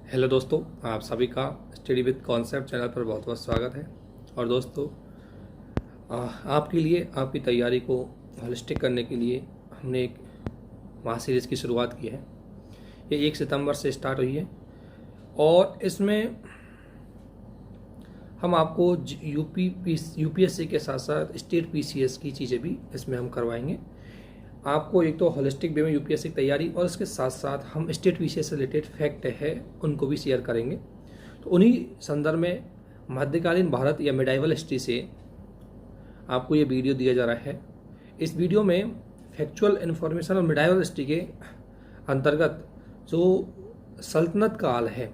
Hello दोस्तों, आप सभी का स्टडी विद कॉन्सेप्ट चैनल पर बहुत बहुत स्वागत है। और दोस्तों, आपके लिए आपकी तैयारी को होलिस्टिक करने के लिए हमने एक महा सीरीज़ की शुरुआत की है। ये 1 सितंबर से स्टार्ट हुई है और इसमें हम आपको यूपीएससी के साथ साथ स्टेट पीसीएस की चीज़ें भी इसमें हम करवाएंगे। आपको एक तो होलिस्टिक वे में यूपीएससी की तैयारी और इसके साथ साथ हम स्टेट पीसीएस से रिलेटेड फैक्ट है उनको भी शेयर करेंगे। तो उन्हीं संदर्भ में मध्यकालीन भारत या मिडाइवल हिस्ट्री से आपको ये वीडियो दिया जा रहा है। इस वीडियो में फैक्चुअल इन्फॉर्मेशन और मिडाइवल हिस्ट्री के अंतर्गत जो सल्तनत काल है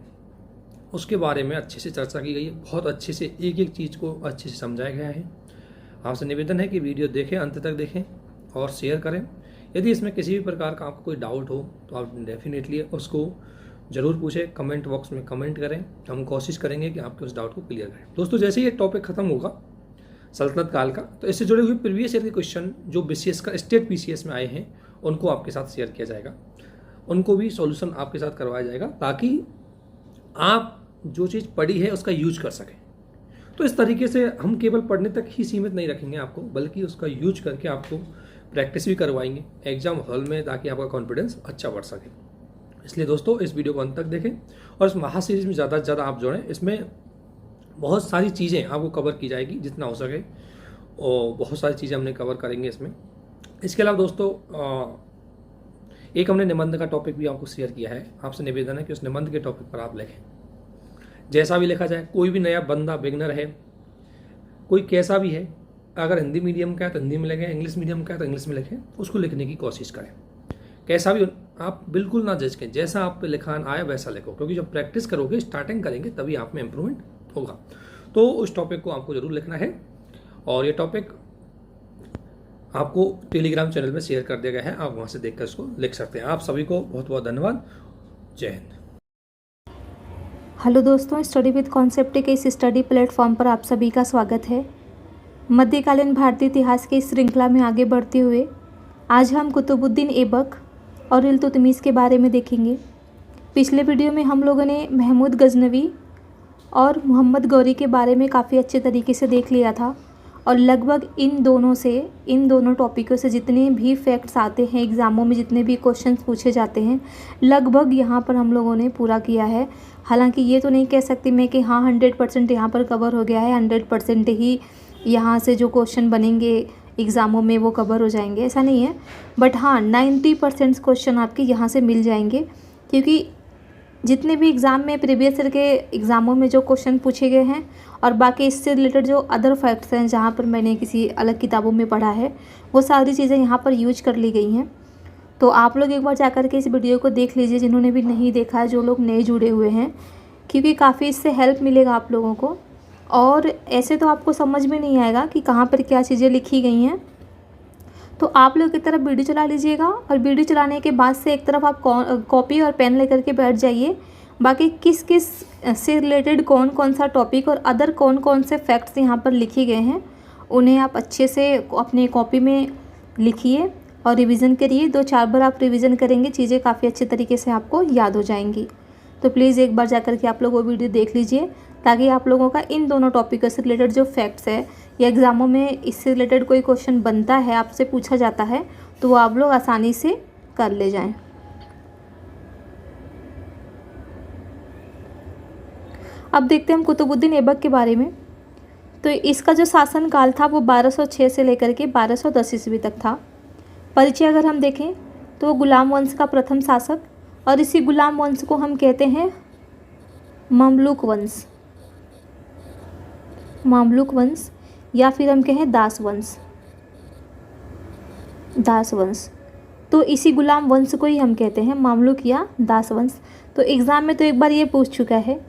उसके बारे में अच्छे से चर्चा की गई है। बहुत अच्छे से एक एक चीज़ को अच्छे से समझाया गया है। आपसे निवेदन है कि वीडियो देखें, अंत तक देखें और शेयर करें। यदि इसमें किसी भी प्रकार का आपको कोई डाउट हो तो आप डेफिनेटली उसको ज़रूर पूछें, कमेंट बॉक्स में कमेंट करें। हम कोशिश करेंगे कि आपके उस डाउट को क्लियर करें। दोस्तों, जैसे ही ये टॉपिक खत्म होगा सल्तनत काल का, तो इससे जुड़े हुए प्रीवियस ईयर के क्वेश्चन जो बीसीएस का स्टेट पीसीएस में आए हैं उनको आपके साथ शेयर किया जाएगा, उनको भी सॉल्यूशन आपके साथ करवाया जाएगा ताकि आप जो चीज़ पढ़ी है उसका यूज कर सकें। तो इस तरीके से हम केवल पढ़ने तक ही सीमित नहीं रखेंगे आपको, बल्कि उसका यूज करके आपको प्रैक्टिस भी करवाएंगे एग्जाम हॉल में, ताकि आपका कॉन्फिडेंस अच्छा बढ़ सके। इसलिए दोस्तों, इस वीडियो को अंत तक देखें और इस महा सीरीज में ज़्यादा से ज़्यादा आप जुड़ें। इसमें बहुत सारी चीज़ें आपको कवर की जाएगी जितना हो सके, और बहुत सारी चीज़ें हमने कवर करेंगे इसमें। इसके अलावा दोस्तों, एक हमने निबंध का टॉपिक भी आपको शेयर किया है। आपसे निवेदन है कि उस निबंध के टॉपिक पर आप लिखें, जैसा भी लिखा जाए। कोई भी नया बंदा बिगनर है, कोई कैसा भी है, अगर हिंदी मीडियम का है तो हिंदी में लिखें, इंग्लिश मीडियम का है तो इंग्लिश में लिखें, उसको लिखने की कोशिश करें। कैसा भी आप बिल्कुल ना जज करें, जैसा आप पे लिखान आए वैसा लिखो, क्योंकि जब प्रैक्टिस करोगे, स्टार्टिंग करेंगे, तभी आप में इंप्रूवमेंट होगा। तो उस टॉपिक को आपको जरूर लिखना है और ये टॉपिक आपको टेलीग्राम चैनल में शेयर कर दिया गया है, आप वहाँ से देखकर इसको लिख सकते हैं। आप सभी को बहुत बहुत धन्यवाद। जय हिंद। हेलो दोस्तों, स्टडी विद कॉन्सेप्ट के इस स्टडी प्लेटफॉर्म पर आप सभी का स्वागत है। मध्यकालीन भारतीय इतिहास की इस श्रृंखला में आगे बढ़ते हुए आज हम कुतुबुद्दीन ऐबक और इल्तुतमिश के बारे में देखेंगे। पिछले वीडियो में हम लोगों ने महमूद गजनवी और मोहम्मद गौरी के बारे में काफ़ी अच्छे तरीके से देख लिया था और लगभग इन दोनों टॉपिकों से जितने भी फैक्ट्स आते हैं एग्ज़ामों में, जितने भी क्वेश्चंस पूछे जाते हैं, लगभग यहाँ पर हम लोगों ने पूरा किया है। हालांकि ये तो नहीं कह सकती मैं कि हाँ 100% यहाँ पर कवर हो गया है, 100% ही यहाँ से जो क्वेश्चन बनेंगे एग्ज़ामों में वो कवर हो जाएंगे, ऐसा नहीं है। बट हाँ 90% क्वेश्चन आपके यहाँ से मिल जाएंगे, क्योंकि जितने भी एग्ज़ाम में प्रीवियस ईयर के एग्ज़ामों में जो क्वेश्चन पूछे गए हैं और बाकी इससे रिलेटेड जो अदर फैक्ट्स हैं जहाँ पर मैंने किसी अलग किताबों में पढ़ा है, वो सारी चीज़ें यहाँ पर यूज कर ली गई हैं। तो आप लोग एक बार जाकर के इस वीडियो को देख लीजिए, जिन्होंने भी नहीं देखा है, जो लोग नए जुड़े हुए हैं, क्योंकि काफ़ी इससे हेल्प मिलेगा आप लोगों को। और ऐसे तो आपको समझ में नहीं आएगा कि कहाँ पर क्या चीज़ें लिखी गई हैं। तो आप लोग एक तरफ वीडियो चला लीजिएगा और वीडियो चलाने के बाद से एक तरफ आप कॉपी और पेन लेकर के बैठ जाइए। बाकी किस किस से रिलेटेड कौन कौन सा टॉपिक और अदर कौन कौन से फैक्ट्स यहाँ पर लिखे गए हैं, उन्हें आप अच्छे से अपने कॉपी में लिखिए और रिवीजन करिए। 2-4 बार आप रिवीजन करेंगे, चीज़ें काफ़ी अच्छे तरीके से आपको याद हो जाएंगी। तो प्लीज़ एक बार जाकर के आप लोग वो वीडियो देख लीजिए, ताकि आप लोगों का इन दोनों टॉपिकों से रिलेटेड जो फैक्ट्स है या एग्ज़ामों में इससे रिलेटेड कोई क्वेश्चन बनता है, आपसे पूछा जाता है, तो वो आप लोग आसानी से कर ले जाएं। अब देखते हैं हम कुतुबुद्दीन ऐबक के बारे में। तो इसका जो शासन काल था वो 1206 से लेकर के 1210 ईस्वी तक था। परिचय अगर हम देखें तो वो गुलाम वंश का प्रथम शासक, और इसी गुलाम वंश को हम कहते हैं ममलूक वंश या फिर हम कहें दास वंश। तो इसी गुलाम वंश को ही हम कहते हैं मामलुक या दास वंश। तो एग्ज़ाम में तो एक बार ये पूछ चुका है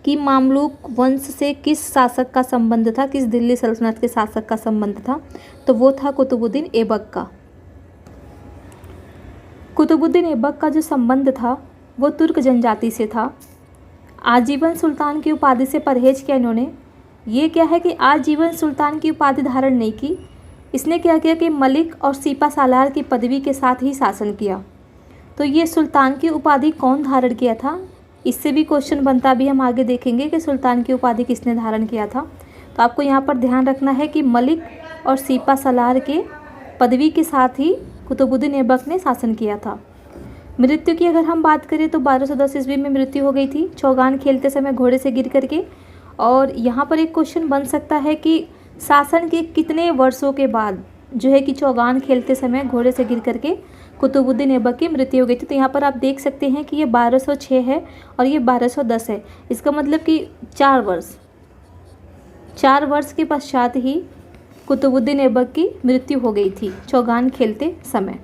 कि मामलुक वंश से किस शासक का संबंध था, किस दिल्ली सल्तनत के शासक का संबंध था, तो वो था कुतुबुद्दीन ऐबक का। कुतुबुद्दीन ऐबक का जो संबंध था वो तुर्क जनजाति से था। आजीवन सुल्तान की उपाधि से परहेज किया इन्होंने। ये क्या है कि आजीवन सुल्तान की उपाधि धारण नहीं की, इसने क्या किया कि मलिक और सीपा सालार की पदवी के साथ ही शासन किया। तो ये सुल्तान की उपाधि कौन धारण किया था, इससे भी क्वेश्चन बनता भी हम आगे देखेंगे कि सुल्तान की उपाधि किसने धारण किया था। तो आपको यहाँ पर ध्यान रखना है कि मलिक और सीपा सलार के पदवी के साथ ही कुतुबुद्दीन ऐबक ने शासन किया था। मृत्यु की अगर हम बात करें तो 1210 ईस्वी में मृत्यु हो गई थी चौगान खेलते समय घोड़े से गिर करके। और यहाँ पर एक क्वेश्चन बन सकता है कि शासन के कितने वर्षों के बाद जो है कि चौगान खेलते समय घोड़े से गिर करके कुतुबुद्दीन ऐबक की मृत्यु हो गई थी। तो यहाँ पर आप देख सकते हैं कि ये 1206 है और ये 1210 है। इसका मतलब कि 4 वर्ष के पश्चात ही कुतुबुद्दीन ऐबक की मृत्यु हो गई थी चौगान खेलते समय।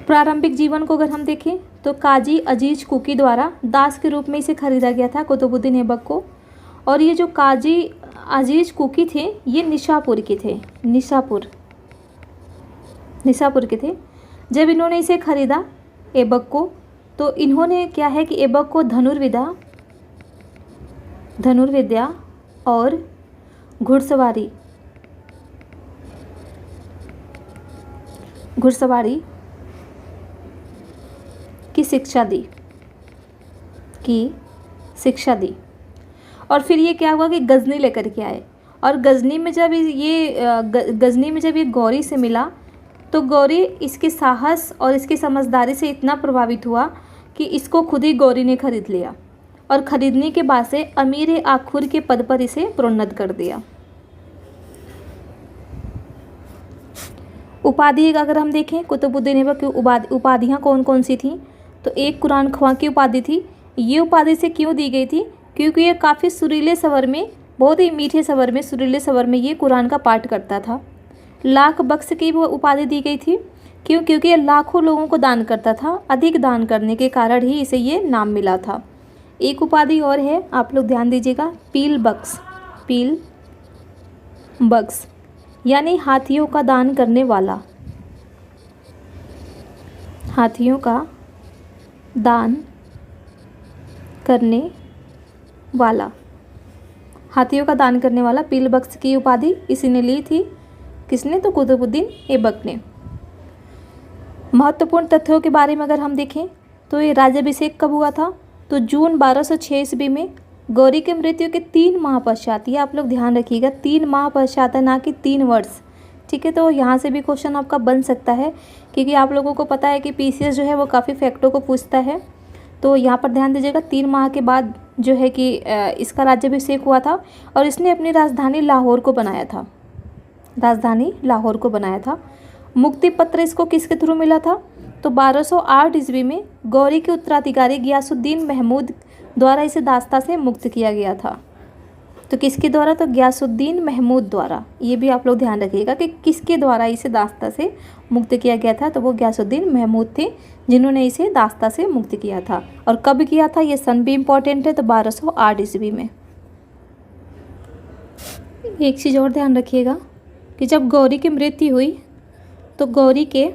प्रारंभिक जीवन को अगर हम देखें तो काजी अजीज कुकी द्वारा दास के रूप में इसे खरीदा गया था कुतुबुद्दीन ऐबक को। और ये जो काजी अजीज कुकी थे ये निशापुर के थे, निशापुर के थे। जब इन्होंने इसे खरीदा ऐबक को तो इन्होंने क्या है कि ऐबक को धनुर्विद्या और घुड़सवारी की शिक्षा दी। और फिर ये क्या हुआ कि गजनी लेकर के आए। और गजनी में जब ये गौरी से मिला तो गौरी इसके साहस और इसकी समझदारी से इतना प्रभावित हुआ कि इसको खुद ही गौरी ने खरीद लिया और खरीदने के बाद से अमीर आखुर के पद पर इसे प्रोन्नत कर दिया। उपाधि अगर हम देखें कुतुबुद्दीन ऐबक की उपाधियाँ कौन कौन सी थीं तो एक कुरान ख्वां की उपाधि थी। ये उपाधि से क्यों दी गई थी क्योंकि ये काफ़ी सुरीले स्वर में, बहुत ही मीठे स्वर में, सुरीले स्वर में ये कुरान का पाठ करता था। लाख बख्श की वो उपाधि दी गई थी क्योंकि ये लाखों लोगों को दान करता था। अधिक दान करने के कारण ही इसे ये नाम मिला था। एक उपाधि और है, आप लोग ध्यान दीजिएगा, पील बख्श यानी हाथियों का दान करने वाला। हाथियों का दान करने वाला पील बख्श की उपाधि इसी ने ली थी। किसने? तो कुतुबुद्दीन ऐबक ने। महत्वपूर्ण तथ्यों के बारे में अगर हम देखें तो ये राज्याभिषेक कब हुआ था तो जून 1206 ईस्वी में गौरी की मृत्यु के 3 माह पश्चात। ये आप लोग ध्यान रखिएगा, 3 माह पश्चात है, ना कि 3 वर्ष। ठीक है, तो यहाँ से भी क्वेश्चन आपका बन सकता है क्योंकि आप लोगों को पता है कि पीसीएस जो है वो काफ़ी फैक्टों को पूछता है। तो यहाँ पर ध्यान दीजिएगा, 3 माह के बाद जो है कि इसका राज्याभिषेक हुआ था और इसने अपनी राजधानी लाहौर को बनाया था। मुक्ति पत्र इसको किसके थ्रू मिला था तो 1208 ईस्वी में गौरी के उत्तराधिकारी गियासुद्दीन महमूद द्वारा इसे दास्ता से मुक्त किया गया था। तो किसके द्वारा? तो गियासुद्दीन महमूद द्वारा। ये भी आप लोग ध्यान रखिएगा कि किसके द्वारा इसे दास्ता से मुक्त किया गया था। तो वो गियासुद्दीन महमूद थे जिन्होंने इसे दास्ता से मुक्त किया था। और कब किया था ये सन भी इम्पॉर्टेंट है, तो 1208 ईस्वी में। एक चीज़ और ध्यान रखिएगा कि जब गौरी की मृत्यु हुई तो गौरी के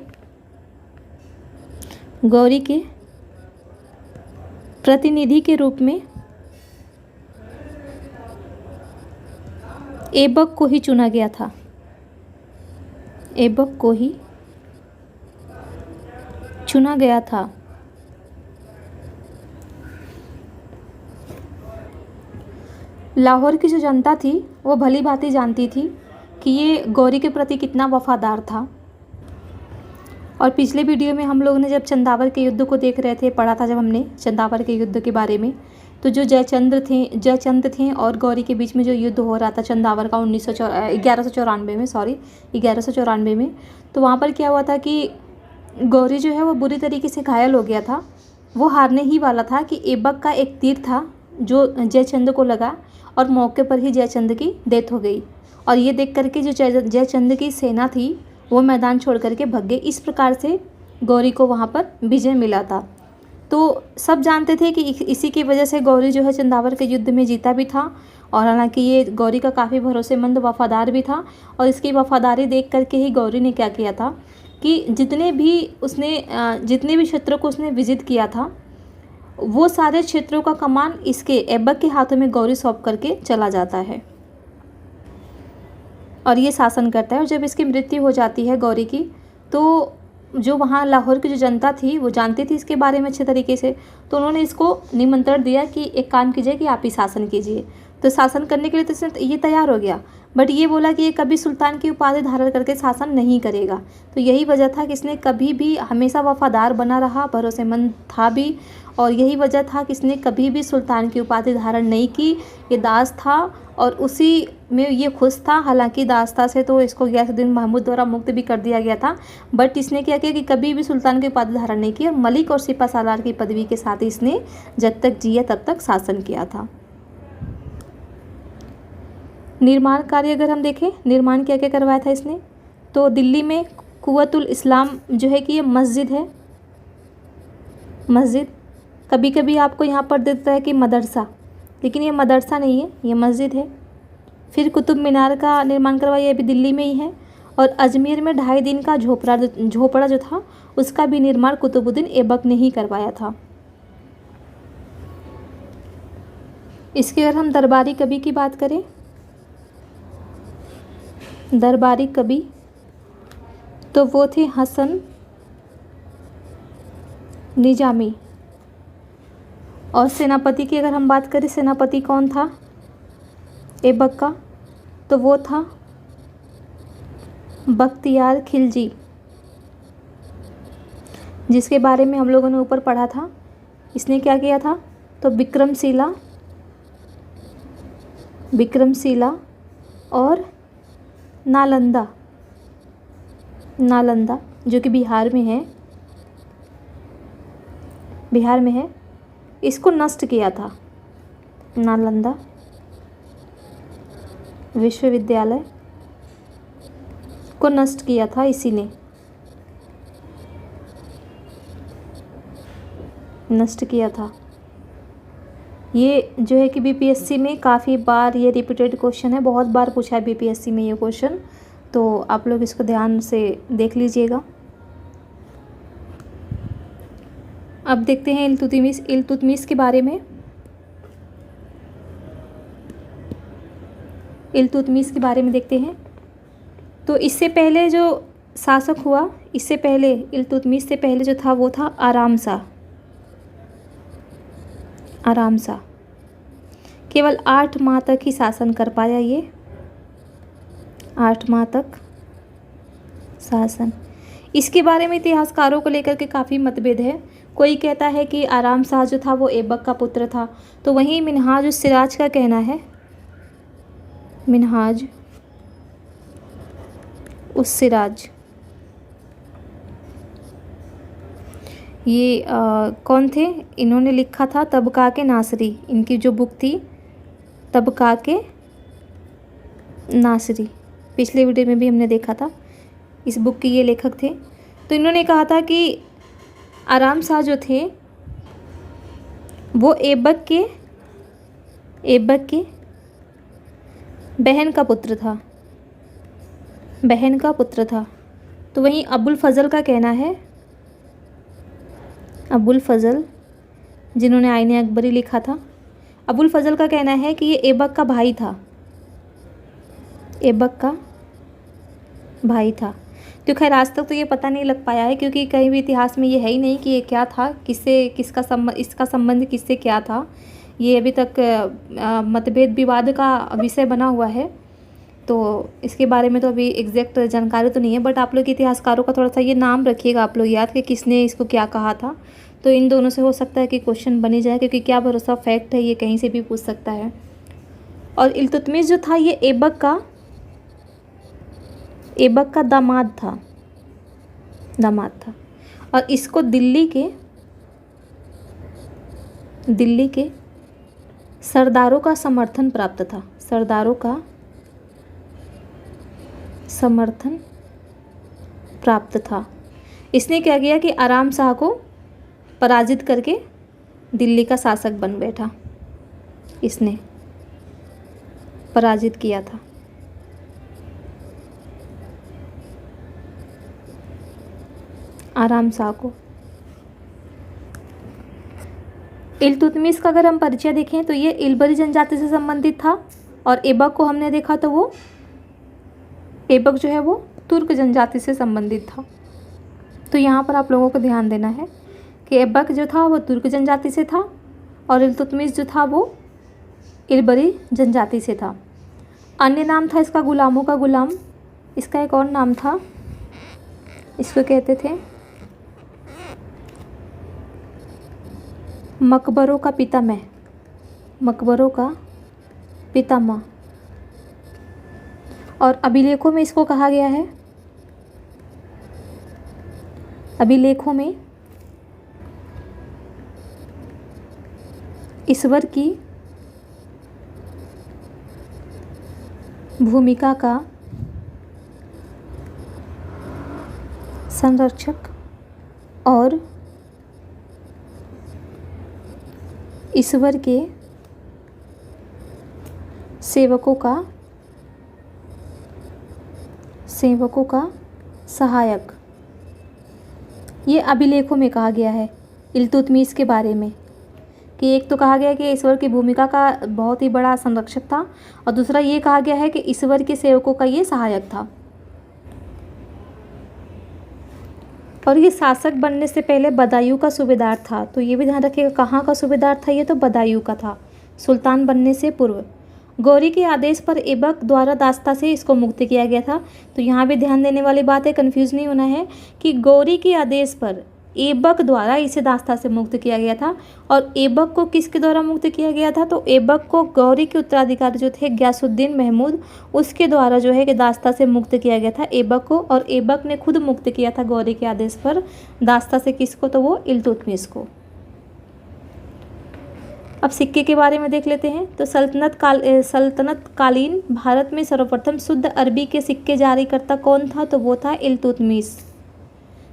प्रतिनिधि के रूप में ऐबक को ही चुना गया था। लाहौर की जो जनता थी वो भली भांति जानती थी कि ये गौरी के प्रति कितना वफादार था। और पिछले वीडियो में हम लोगों ने जब चंदावर के युद्ध को देख रहे थे, पढ़ा था जब हमने चंदावर के युद्ध के बारे में, तो जो जयचंद थे और गौरी के बीच में जो युद्ध हो रहा था चंदावर का 1194 में, तो वहाँ पर क्या हुआ था कि गौरी जो है वो बुरी तरीके से घायल हो गया था। वो हारने ही वाला था कि ऐबक का एक तीर था जो जयचंद को लगा और मौके पर ही जयचंद की डेथ हो गई। और ये देख करके जो जयचंद की सेना थी वो मैदान छोड़ करके भग गई। इस प्रकार से गौरी को वहाँ पर विजय मिला था। तो सब जानते थे कि इसी की वजह से गौरी जो है चंदावर के युद्ध में जीता भी था। और हालांकि ये गौरी का काफ़ी भरोसेमंद वफादार भी था। और इसकी वफादारी देख करके ही गौरी ने क्या किया था कि जितने भी क्षेत्रों को उसने विजिट किया था वो सारे क्षेत्रों का कमान इसके ऐबक के हाथों में गौरी सौंप करके चला जाता है और ये शासन करता है। और जब इसकी मृत्यु हो जाती है गौरी की, तो जो वहाँ लाहौर की जो जनता थी वो जानती थी इसके बारे में अच्छे तरीके से, तो उन्होंने इसको निमंत्रण दिया कि एक काम कीजिए कि आप ही शासन कीजिए। तो शासन करने के लिए तो इसने ये तैयार हो गया, बट ये बोला कि ये कभी सुल्तान की उपाधि धारण करके शासन नहीं करेगा। तो यही वजह था कि इसने कभी भी हमेशा वफादार बना रहा, भरोसेमंद था भी, और यही वजह था कि इसने कभी भी सुल्तान की उपाधि धारण नहीं की। ये दास था और उसी में ये खुश था। हालांकि दासता से तो इसको गयासुद्दीन महमूद द्वारा मुक्त भी कर दिया गया था, बट इसने क्या किया कि कभी भी सुल्तान की उपाधि धारण नहीं की और मलिक और सिपा सालार की पदवी के साथ ही इसने जब तक जिया तब तक शासन किया था। निर्माण कार्य अगर हम देखें, निर्माण क्या क्या करवाया था इसने, तो दिल्ली में कुव्वतुल इस्लाम जो है कि ये मस्जिद है, मस्जिद। कभी कभी आपको यहाँ पर देता है कि मदरसा, लेकिन ये मदरसा नहीं है, ये मस्जिद है। फिर कुतुब मीनार का निर्माण करवाया, ये भी दिल्ली में ही है। और अजमेर में 2.5 दिन का झोपड़ा जो था उसका भी निर्माण कुतुबुद्दीन ऐबक ने ही करवाया था। इसके अगर हम दरबारी कवि की बात करें, दरबारी कवि तो वो थे हसन निजामी। और सेनापति की अगर हम बात करें, सेनापति कौन था ऐबक का, तो वो था बख्तियार खिलजी, जिसके बारे में हम लोगों ने ऊपर पढ़ा था। इसने क्या किया था, तो विक्रमशिला और नालंदा जो कि बिहार में है, इसको नष्ट किया था। नालंदा विश्वविद्यालय को नष्ट किया था इसी ने, नष्ट किया था। ये जो है कि बीपीएससी में काफ़ी बार ये रिपीटेड क्वेश्चन है, बहुत बार पूछा है बीपीएससी में ये क्वेश्चन, तो आप लोग इसको ध्यान से देख लीजिएगा। अब देखते हैं इल्तुतमिश के बारे में। इल्तुतमिश के बारे में देखते हैं। तो इससे पहले जो शासक हुआ, इससे पहले इल्तुतमिश से पहले जो था वो था आराम शाह। केवल 8 माह तक ही शासन कर पाया ये, 8 माह तक शासन। इसके बारे में इतिहासकारों को लेकर के काफ़ी मतभेद है। कोई कहता है कि आराम शाह जो था वो ऐबक का पुत्र था, तो वहीं मिनहाज उस सिराज का कहना है, मिनहाज उस सिराज, ये कौन थे, इन्होंने लिखा था तबक़ात नासिरी। इनकी जो बुक थी तबक़ात नासिरी, पिछले वीडियो में भी हमने देखा था, इस बुक के ये लेखक थे। तो इन्होंने कहा था कि आराम शाह जो थे वो ऐबक के बहन का पुत्र था। तो वहीं अबुल फजल का कहना है, अबुल फजल जिन्होंने आईने अकबरी लिखा था, अबुल फजल का कहना है कि ये ऐबक का भाई था। तो खैर आज तक तो ये पता नहीं लग पाया है, क्योंकि कहीं भी इतिहास में ये है ही नहीं कि ये क्या था, इसका संबंध किससे क्या था। ये अभी तक मतभेद विवाद का विषय बना हुआ है, तो इसके बारे में तो अभी एग्जैक्ट जानकारी तो नहीं है। बट आप लोग इतिहासकारों का थोड़ा सा ये नाम रखिएगा आप लोग याद, कि किसने इसको क्या कहा था। तो इन दोनों से हो सकता है कि क्वेश्चन बनी जाए, क्योंकि क्या भरोसा, फैक्ट है, ये कहीं से भी पूछ सकता है। और इल्तुतमिश जो था ये ऐबक का दामाद था। और इसको दिल्ली के सरदारों का समर्थन प्राप्त था। इसने क्या किया कि आराम शाह को पराजित करके दिल्ली का शासक बन बैठा, इसने पराजित किया था। आराम शाह को। इल्तुतमिश का अगर हम परिचय देखें तो ये इल्बरी जनजाति से संबंधित था, और ऐबक को हमने देखा तो वो ऐबक जो है वो तुर्क जनजाति से संबंधित था। तो यहाँ पर आप लोगों को ध्यान देना है कि ऐबक जो था वो तुर्क जनजाति से था और इल्तुतमिश जो था वो इलबरी जनजाति से था। अन्य नाम था इसका गुलामों का गुलाम। इसका एक और नाम था, इसको कहते थे मकबरों का पितामह। मकबरों का पितामह। और अभिलेखों में इसको कहा गया है, अभिलेखों में ईश्वर की भूमिका का संरक्षक और ईश्वर के सेवकों का सहायक, ये अभिलेखों में कहा गया है इल्तुतमिश के बारे में। कि एक तो कहा गया कि ईश्वर की भूमिका का बहुत ही बड़ा संरक्षक था और दूसरा ये कहा गया है कि ईश्वर के सेवकों का ये सहायक था। और ये शासक बनने से पहले बदायूं का सूबेदार था। तो ये भी ध्यान रखिएगा, कहाँ का सूबेदार था ये, तो बदायूं का था सुल्तान बनने से पूर्व। गौरी के आदेश पर ऐबक द्वारा दास्ता से इसको मुक्त किया गया था। तो यहाँ भी ध्यान देने वाली बात है, कन्फ्यूज़ नहीं होना है कि गौरी के आदेश पर ऐबक द्वारा इसे दास्ता से मुक्त किया गया था। और ऐबक को किसके द्वारा मुक्त किया गया था, तो ऐबक को गौरी के उत्तराधिकारी जो थे गयासुद्दीन महमूद, उसके द्वारा जो है कि दास्ता से मुक्त किया गया था ऐबक को। और ऐबक ने खुद मुक्त किया था गौरी के आदेश पर दास्ता से, किसको, तो वो इल्तुतमिश को। अब सिक्के के बारे में देख लेते हैं। तो सल्तनतकालीन भारत में सर्वप्रथम शुद्ध अरबी के सिक्के जारी करता कौन था, तो वो था इल्तुतमिश।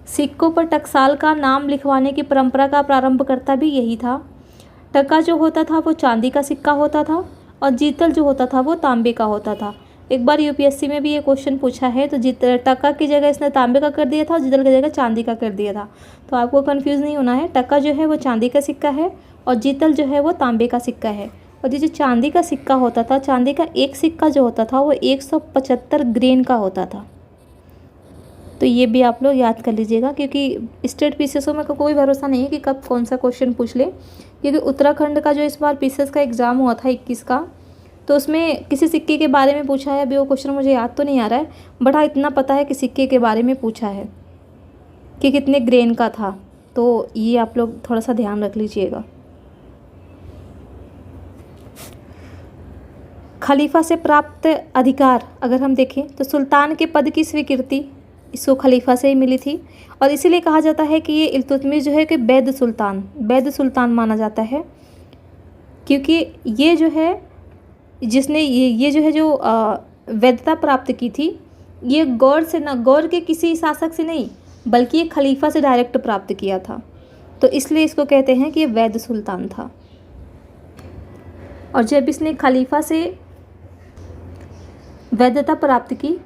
सिक्कों पर टकसाल का नाम लिखवाने की परंपरा का प्रारंभकर्ता भी यही था। टका जो होता था वो चांदी का सिक्का होता था और जीतल जो होता था वो तांबे का होता था। एक बार यूपीएससी में भी ये क्वेश्चन पूछा है, तो टका की जगह इसने तांबे का कर दिया था और जीतल की जगह चांदी का कर दिया था। तो आपको कंफ्यूज नहीं होना है, टका जो है वो चांदी का सिक्का है और जीतल जो है वो तांबे का सिक्का है। और ये जो चांदी का सिक्का होता था, चांदी का एक सिक्का जो होता था वो 175 ग्रेन का होता था। तो ये भी आप लोग याद कर लीजिएगा, क्योंकि स्टेट पीसीएसओ में कोई भरोसा नहीं है कि कब कौन सा क्वेश्चन पूछ ले। क्योंकि उत्तराखंड का जो इस बार पीसीएस का एग्ज़ाम हुआ था 21 का, तो उसमें किसी सिक्के के बारे में पूछा है। अभी वो क्वेश्चन मुझे याद तो नहीं आ रहा है, बट हाँ इतना पता है कि सिक्के के बारे में पूछा है कि कितने ग्रेन का था। तो ये आप लोग थोड़ा सा ध्यान रख लीजिएगा। खलीफा से प्राप्त अधिकार अगर हम देखें तो सुल्तान के पद की स्वीकृति इसको खलीफा से ही मिली थी। और इसीलिए कहा जाता है कि ये इल्तुतमिश जो है कि वैध सुल्तान माना जाता है, क्योंकि ये जो है जिसने ये जो है जो वैधता प्राप्त की थी, ये गौर के किसी शासक से नहीं बल्कि ये खलीफा से डायरेक्ट प्राप्त किया था। तो इसलिए इसको कहते हैं कि ये वैध सुल्तान था। और जब इसने खलीफा से वैधता प्राप्त की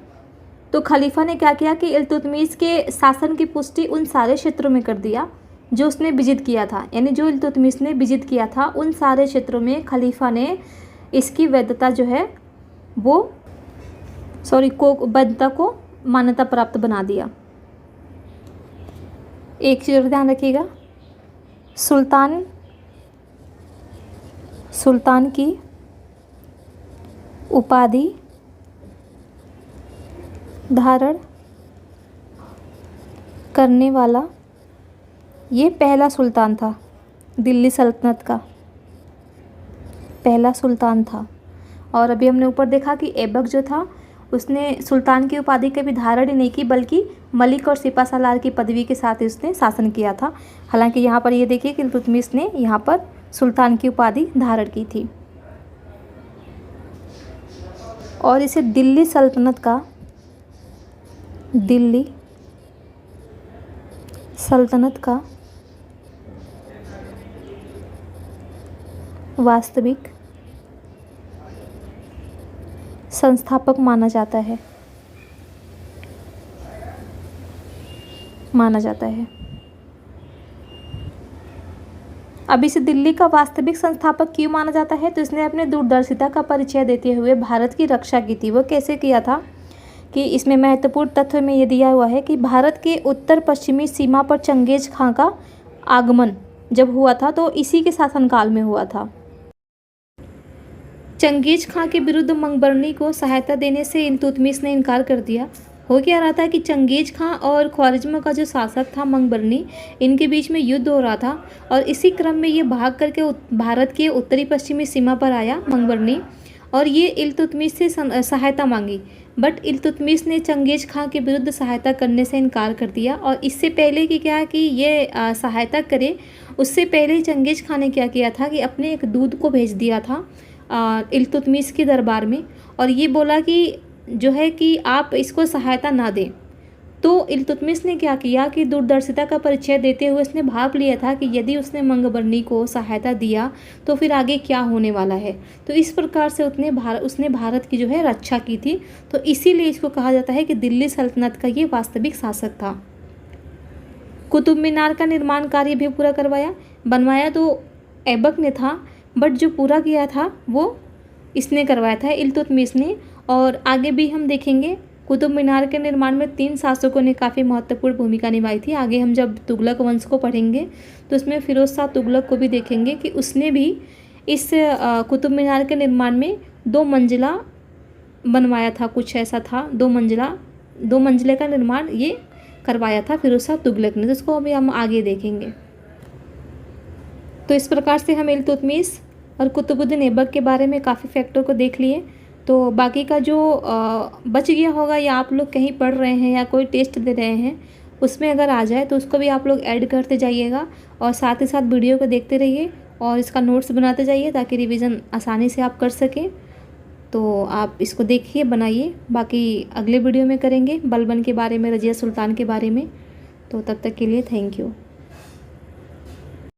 तो खलीफा ने क्या किया कि इल्तुतमिश के शासन की पुष्टि उन सारे क्षेत्रों में कर दिया जो उसने विजित किया था। यानी जो इल्तुतमिश ने विजित किया था उन सारे क्षेत्रों में खलीफा ने इसकी वैधता जो है वो वैधता को मान्यता प्राप्त बना दिया। एक चीज़ और ध्यान रखिएगा, सुल्तान की उपाधि धारण करने वाला ये पहला सुल्तान था, दिल्ली सल्तनत का पहला सुल्तान था। और अभी हमने ऊपर देखा कि ऐबक जो था उसने सुल्तान की उपाधि के भी धारण ही नहीं की, बल्कि मलिक और सिपहसालार की पदवी के साथ ही उसने शासन किया था। हालांकि यहाँ पर ये देखिए कि इल्तुतमिश ने यहाँ पर सुल्तान की उपाधि धारण की थी। और इसे दिल्ली सल्तनत का वास्तविक संस्थापक माना जाता है। अब इसे दिल्ली का वास्तविक संस्थापक क्यों माना जाता है, तो इसने अपने दूरदर्शिता का परिचय देते हुए भारत की रक्षा की थी। वो कैसे किया था कि इसमें महत्वपूर्ण तथ्य में ये दिया हुआ है कि भारत के उत्तर पश्चिमी सीमा पर चंगेज खां का आगमन जब हुआ था तो इसी के शासनकाल में हुआ था। चंगेज खां के विरुद्ध मंगबरनी को सहायता देने से इल्तुतमिश ने इनकार कर दिया। हो क्या रहा था कि चंगेज खां और ख्वारिज्म का जो शासक था मंगबरनी, इनके बीच में युद्ध हो रहा था और इसी क्रम में ये भाग करके भारत के उत्तरी पश्चिमी सीमा पर आया मंगबरनी और ये इल्तुतमिश से सहायता मांगी। बट इल्तुतमिश ने चंगेज खां के विरुद्ध सहायता करने से इनकार कर दिया और इससे पहले कि क्या कि ये सहायता करे, उससे पहले चंगेज खां ने क्या किया था कि अपने एक दूत को भेज दिया था इल्तुतमिश के दरबार में और ये बोला कि जो है कि आप इसको सहायता ना दें। तो इल्तुतमिश ने क्या किया कि दूरदर्शिता का परिचय देते हुए उसने भाप लिया था कि यदि उसने मंगबरनी को सहायता दिया तो फिर आगे क्या होने वाला है। तो इस प्रकार से उसने भारत की जो है रक्षा की थी। तो इसीलिए इसको कहा जाता है कि दिल्ली सल्तनत का ये वास्तविक शासक था। कुतुब मीनार का निर्माण कार्य भी पूरा बनवाया तो ऐबक ने था, बट जो पूरा किया था वो इसने करवाया था, इल्तुतमिश ने। और आगे भी हम देखेंगे कुतुब मीनार के निर्माण में 3 शासकों ने काफ़ी महत्वपूर्ण भूमिका निभाई थी। आगे हम जब तुगलक वंश को पढ़ेंगे तो उसमें फिरोज शाह तुगलक को भी देखेंगे कि उसने भी इस कुतुब मीनार के निर्माण में 2 मंजिला बनवाया था, कुछ ऐसा था। 2 मंजिले का निर्माण ये करवाया था फिरोज शाह तुगलक ने, तो इसको अभी हम आगे देखेंगे। तो इस प्रकार से हम इल्तुतमिश और कुतुबुद्दीन ऐबक के बारे में काफ़ी फैक्टर को देख लिए। तो बाकी का जो बच गया होगा या आप लोग कहीं पढ़ रहे हैं या कोई टेस्ट दे रहे हैं उसमें अगर आ जाए तो उसको भी आप लोग ऐड करते जाइएगा और साथ ही साथ वीडियो को देखते रहिए और इसका नोट्स बनाते जाइए ताकि रिवीजन आसानी से आप कर सकें। तो आप इसको देखिए, बनाइए। बाकी अगले वीडियो में करेंगे बलबन के बारे में, रज़िया सुल्तान के बारे में। तो तब तक के लिए थैंक यू।